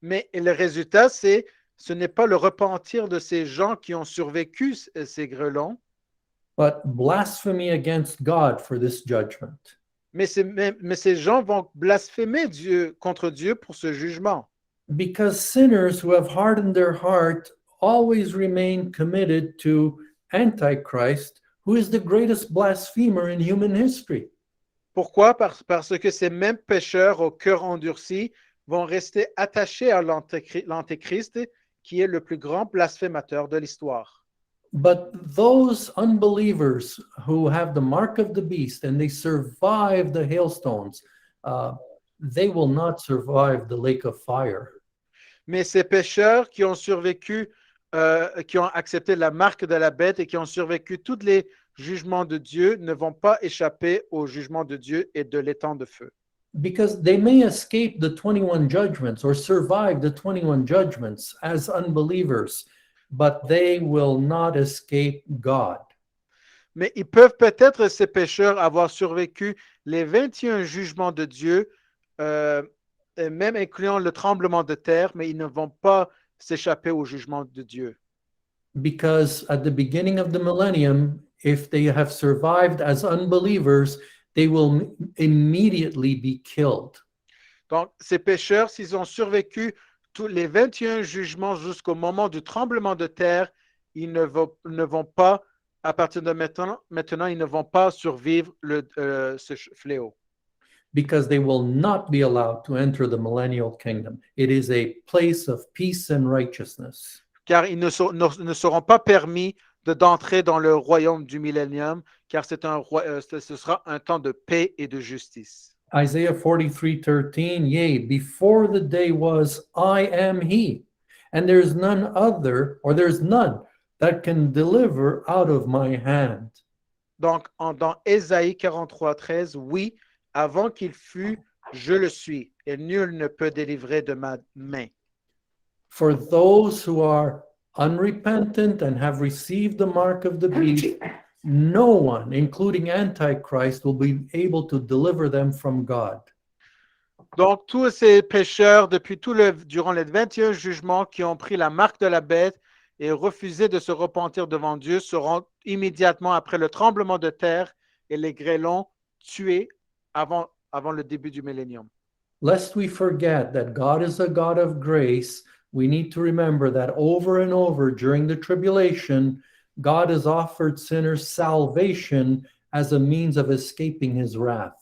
Mais le résultat, ce n'est pas le repentir de ces gens qui ont survécu ces grêlons, but blasphemy against God for this judgment. mais ces gens vont blasphémer Dieu contre Dieu pour ce jugement. Because sinners who have hardened their heart always remain committed to Antichrist, who is the greatest blasphemer in human history. Pourquoi? Parce que ces mêmes pécheurs au cœur endurci vont rester attachés à l'Antéchrist, qui est le plus grand blasphémateur de l'histoire. But those unbelievers who have the mark of the beast and they survive the hailstones, they will not survive the lake of fire. Mais ces pécheurs qui ont survécu, qui ont accepté la marque de la bête et qui ont survécu tous les jugements de Dieu ne vont pas échapper au jugement de Dieu et de l'étang de feu. Because they may escape the 21 judgments or survive the 21 judgments as unbelievers, but they will not escape God. Mais ils peuvent peut-être, ces pécheurs, avoir survécu les 21 jugements de Dieu, même incluant le tremblement de terre, mais ils ne vont pas s'échapper au jugement de Dieu. Because at the beginning of the millennium, if they have survived as unbelievers, they will immediately be killed. Donc, ces pécheurs, s'ils ont survécu tous les 21 jugements jusqu'au moment du tremblement de terre, ils ne vont pas, à partir de maintenant, ils ne vont pas survivre ce fléau. Because they will not be allowed to enter the millennial kingdom. It is a place of peace and righteousness. Car ils ne seront pas permis d'entrer dans le royaume du millénium, car ce sera un temps de paix et de justice. Isaiah 43:13, yea, before the day was, I am he, and there's none other, or there's none that can deliver out of my hand. Donc, dans Ésaïe 43:13, oui, avant qu'il fût, je le suis, et nul ne peut délivrer de ma main. For those who are unrepentant and have received the mark of the beast, no one, including Antichrist, will be able to deliver them from God. Donc, tous ces pécheurs, durant les 21 jugements qui ont pris la marque de la bête et refusé de se repentir devant Dieu, seront immédiatement après le tremblement de terre et les grêlons tués avant le début du millénium. Lest we forget that God is a God of grace, we need to remember that over and over during the tribulation, God has offered sinners salvation as a means of escaping his wrath.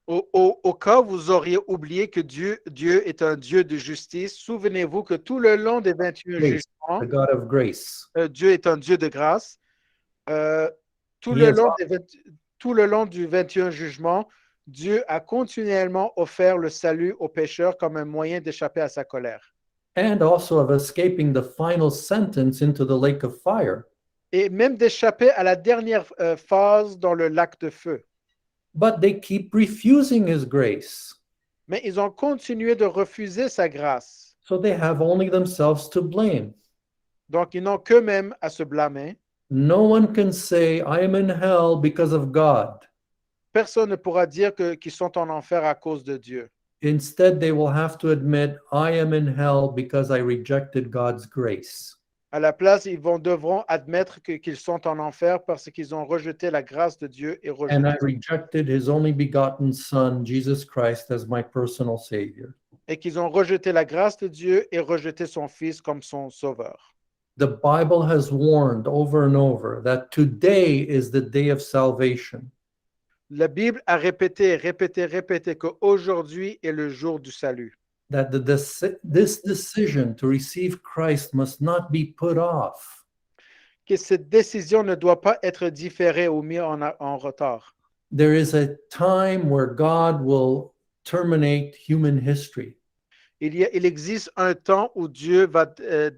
Au cas où vous auriez oublié que Dieu est un Dieu de justice, souvenez-vous que tout le long des 21 Grace, jugements, the God of grace. Dieu est un Dieu de grâce. Tout le long du 21 jugement, Dieu a continuellement offert le salut aux pécheurs comme un moyen d'échapper à sa colère. And also of escaping the final sentence into the lake of fire. Et même d'échapper à la dernière phase dans le lac de feu. But they keep refusing his grace. Mais ils ont continué de refuser sa grâce. So they have only themselves to blame. Donc, ils n'ont qu'eux-mêmes à se blâmer. No one can say, I am in hell because of God. Personne ne pourra dire qu'ils sont en enfer à cause de Dieu. Instead, they will have to admit, I am in hell because I rejected God's grace. À la place, ils devront admettre qu'ils sont en enfer parce qu'ils ont rejeté la grâce de Dieu et And I rejeté, rejected his only begotten Son, Jesus Christ, as my personal Savior. et qu'ils ont rejeté la grâce de Dieu et rejeté son Fils comme son sauveur. The Bible has warned over and over that today is the day of salvation. La Bible a répété qu'aujourd'hui est le jour du salut. That this decision to receive Christ must not be put off. Que cette décision ne doit pas être différée ou mise en retard. There is a time where God will terminate human history. Il existe un temps où Dieu va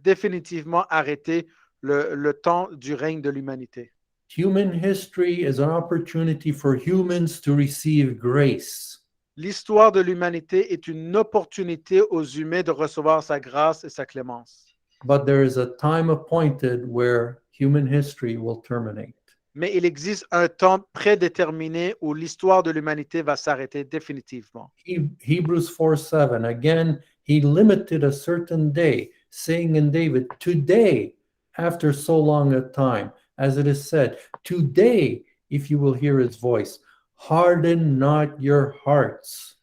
définitivement arrêter le temps du règne de l'humanité. Human history is an opportunity for humans to receive grace. L'histoire de l'humanité est une opportunité aux humains de recevoir sa grâce et sa clémence. But there is a time appointed where human history will terminate. Mais il existe un temps prédéterminé où l'histoire de l'humanité va s'arrêter définitivement. Hebrews 4:7, again, he limited a certain day, saying in David, today, after so long a time, as it is said, today, if you will hear his voice, harden not your hearts.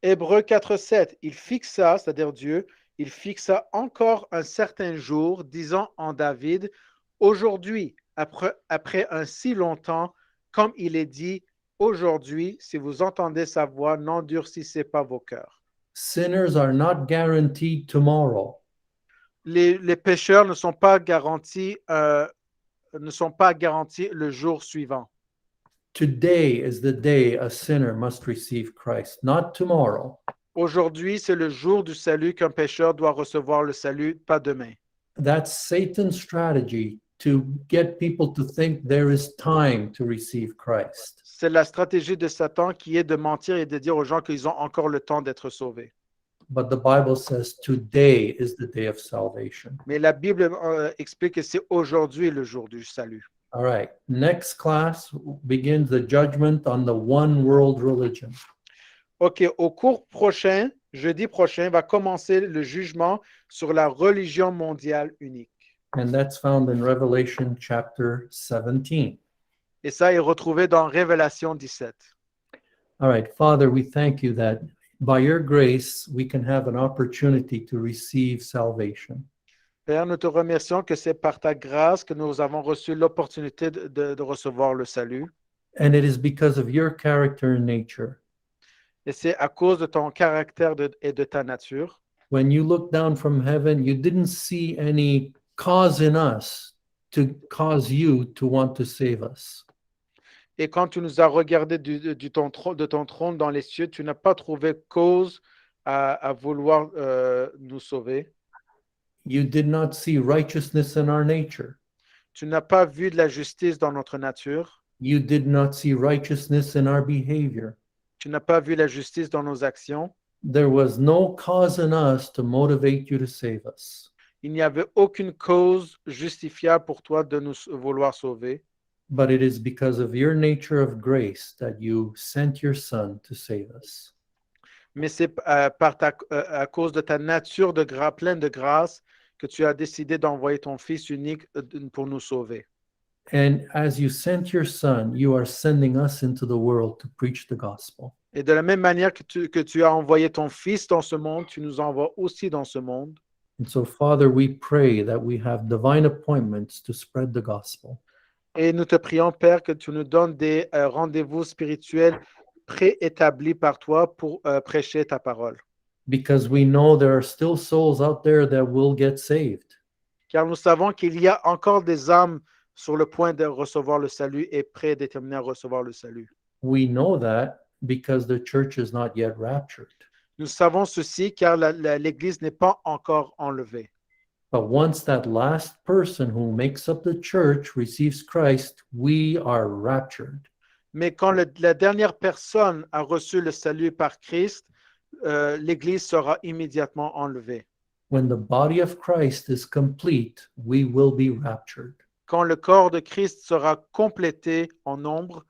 Hébreux 4:7, il fixa, c'est-à-dire Dieu, il fixa encore un certain jour, disant en David, aujourd'hui, après un si longtemps, comme il est dit, aujourd'hui, si vous entendez sa voix, n'endurcissez pas vos cœurs. Sinners are not guaranteed tomorrow. Les pécheurs ne sont pas garantis le jour suivant. Today is the day a sinner must receive Christ, not tomorrow. Aujourd'hui, c'est le jour du salut qu'un pécheur doit recevoir le salut, pas demain. That's Satan's strategy to get people to think there is time to receive Christ. C'est la stratégie de Satan qui est de mentir et de dire aux gens qu'ils ont encore le temps d'être sauvés. But the Bible says today is the day of salvation. Mais la Bible explique que c'est aujourd'hui le jour du salut. All right. Next class begins the judgment on the one world religion. OK, au cours prochain, jeudi prochain, va commencer le jugement sur la religion mondiale unique. And that's found in Revelation chapter 17. Et ça est retrouvé dans Révélation 17. All right. Father, we thank you that by your grace, we can have an opportunity to receive salvation. Père, nous te remercions que c'est par ta grâce que nous avons reçu l'opportunité de recevoir le salut. And it is because of your character and nature. Et c'est à cause de ton caractère et de ta nature. When you look down from heaven, you didn't see any cause in us to cause you to want to save us. Et quand tu nous as regardés de ton trône dans les cieux, tu n'as pas trouvé cause à vouloir nous sauver. You did not see righteousness in our nature. Tu n'as pas vu de la justice dans notre nature. You did not see righteousness in our behavior. Tu n'as pas vu la justice dans nos actions. There was no cause in us to motivate you to save us. Il n'y avait aucune cause justifiable pour toi de nous vouloir sauver. But it is because of your nature of grace that you sent your Son to save us. Mais c'est à cause de ta nature pleine de grâce que tu as décidé d'envoyer ton Fils unique pour nous sauver. And as you sent your Son, you are sending us into the world to preach the gospel. Et de la même manière que tu as envoyé ton Fils dans ce monde, tu nous envoies aussi dans ce monde. And so, Father, we pray that we have divine appointments to spread the gospel. Et nous te prions, Père, que tu nous donnes des rendez-vous spirituels préétablis par toi pour prêcher ta parole. Because we know there are still souls out there that will get saved. Car nous savons qu'il y a encore des âmes sur le point de recevoir le salut et prédéterminées à recevoir le salut. We know that because the church is not yet raptured. Nous savons ceci car l'Église n'est pas encore enlevée. But once that last person who makes up the church receives Christ, we are raptured. Mais quand la dernière personne a reçu le salut par Christ, l'Église sera immédiatement enlevée. When the body of Christ is complete, we will be raptured. Quand le corps de Christ sera complété en nombre,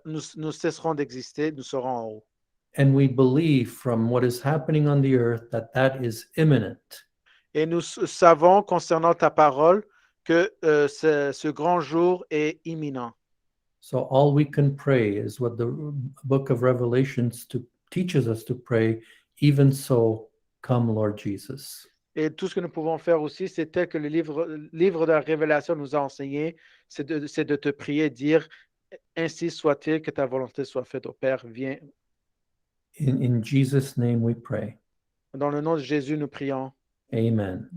nous cesserons d'exister, nous serons en haut. And we believe from what is happening on the earth that that is imminent. Et nous savons concernant ta parole que ce grand jour est imminent. So all we can pray is what the book of Revelations teaches us to pray, even so, come Lord Jesus. Et tout ce que nous pouvons faire aussi, c'est tel que le livre de la Révélation nous a enseigné, c'est de te prier, dire, ainsi soit-il, que ta volonté soit faite au Père, viens. In Jesus' name we pray. Dans le nom de Jésus, nous prions. Amen.